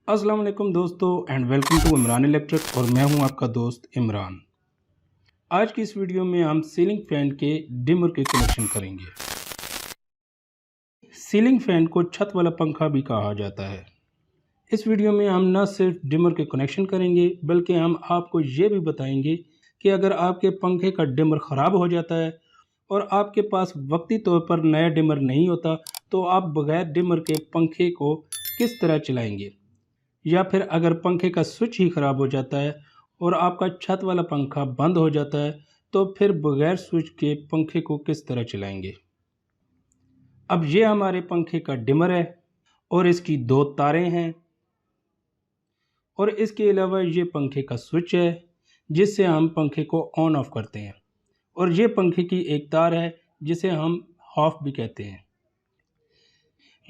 अस्सलाम वालेकुम दोस्तों and welcome to Imran electric और मैं हूं आपका दोस्त इमरान। आज की इस वीडियो में हम सीलिंग फैन के डिमर के कनेक्शन करेंगे। सीलिंग फैन को छत वाला पंखा भी कहा जाता है। इस वीडियो में हम न सिर्फ डिमर के कनेक्शन करेंगे बल्कि हम आपको ये भी बताएंगे कि अगर आपके पंखे का डिमर ख़राब हो जाता है और आपके पास वक्ती तौर पर नया डिमर नहीं होता तो आप बगैर डिमर के पंखे को किस तरह चलाएंगे, या फिर अगर पंखे का स्विच ही ख़राब हो जाता है और आपका छत वाला पंखा बंद हो जाता है तो फिर बगैर स्विच के पंखे को किस तरह चलाएंगे। अब ये हमारे पंखे का डिमर है और इसकी दो तारें हैं और इसके अलावा ये पंखे का स्विच है जिससे हम पंखे को ऑन ऑफ करते हैं, और ये पंखे की एक तार है जिसे हम ऑफ भी कहते हैं,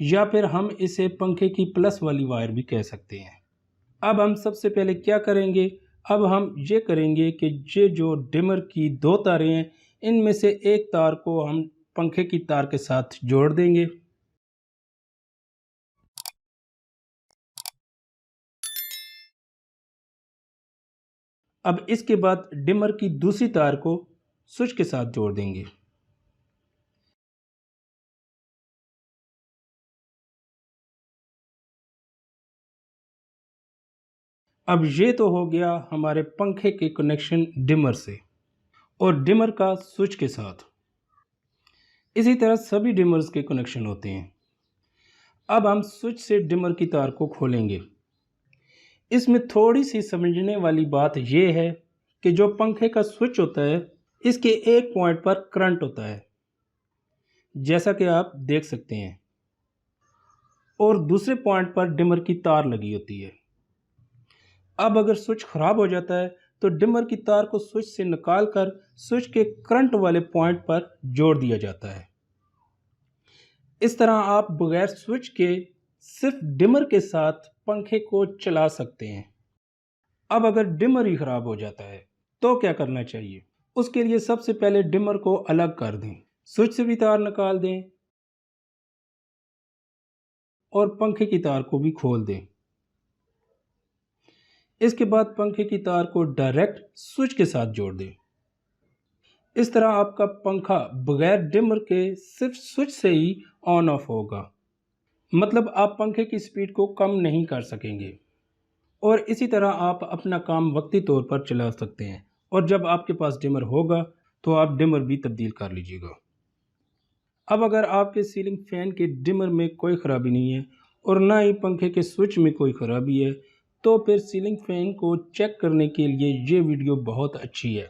या फिर हम इसे पंखे की प्लस वाली वायर भी कह सकते हैं। अब हम सबसे पहले क्या करेंगे, अब हम ये करेंगे कि ये जो डिमर की दो तारें हैं इनमें से एक तार को हम पंखे की तार के साथ जोड़ देंगे। अब इसके बाद डिमर की दूसरी तार को स्विच के साथ जोड़ देंगे। अब ये तो हो गया हमारे पंखे के कनेक्शन डिमर से और डिमर का स्विच के साथ। इसी तरह सभी डिमर्स के कनेक्शन होते हैं। अब हम स्विच से डिमर की तार को खोलेंगे। इसमें थोड़ी सी समझने वाली बात यह है कि जो पंखे का स्विच होता है इसके एक पॉइंट पर करंट होता है जैसा कि आप देख सकते हैं, और दूसरे पॉइंट पर डिमर की तार लगी होती है। अब अगर स्विच ख़राब हो जाता है तो डिमर की तार को स्विच से निकालकर स्विच के करंट वाले पॉइंट पर जोड़ दिया जाता है। इस तरह आप बगैर स्विच के सिर्फ डिमर के साथ पंखे को चला सकते हैं। अब अगर डिमर ही ख़राब हो जाता है तो क्या करना चाहिए? उसके लिए सबसे पहले डिमर को अलग कर दें, स्विच से भी तार निकाल दें और पंखे की तार को भी खोल दें। इसके बाद पंखे की तार को डायरेक्ट स्विच के साथ जोड़ दें। इस तरह आपका पंखा बगैर डिमर के सिर्फ स्विच से ही ऑन ऑफ होगा, मतलब आप पंखे की स्पीड को कम नहीं कर सकेंगे, और इसी तरह आप अपना काम वक्ती तौर पर चला सकते हैं। और जब आपके पास डिमर होगा तो आप डिमर भी तब्दील कर लीजिएगा। अब अगर आपके सीलिंग फैन के डिमर में कोई ख़राबी नहीं है और ना ही पंखे के स्विच में कोई ख़राबी है तो फिर सीलिंग फैन को चेक करने के लिए ये वीडियो बहुत अच्छी है।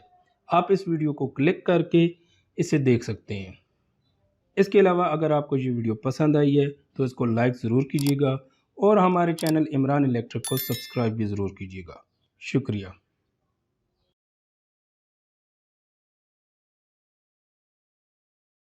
आप इस वीडियो को क्लिक करके इसे देख सकते हैं। इसके अलावा अगर आपको ये वीडियो पसंद आई है तो इसको लाइक ज़रूर कीजिएगा और हमारे चैनल इमरान इलेक्ट्रिक को सब्सक्राइब भी ज़रूर कीजिएगा। शुक्रिया।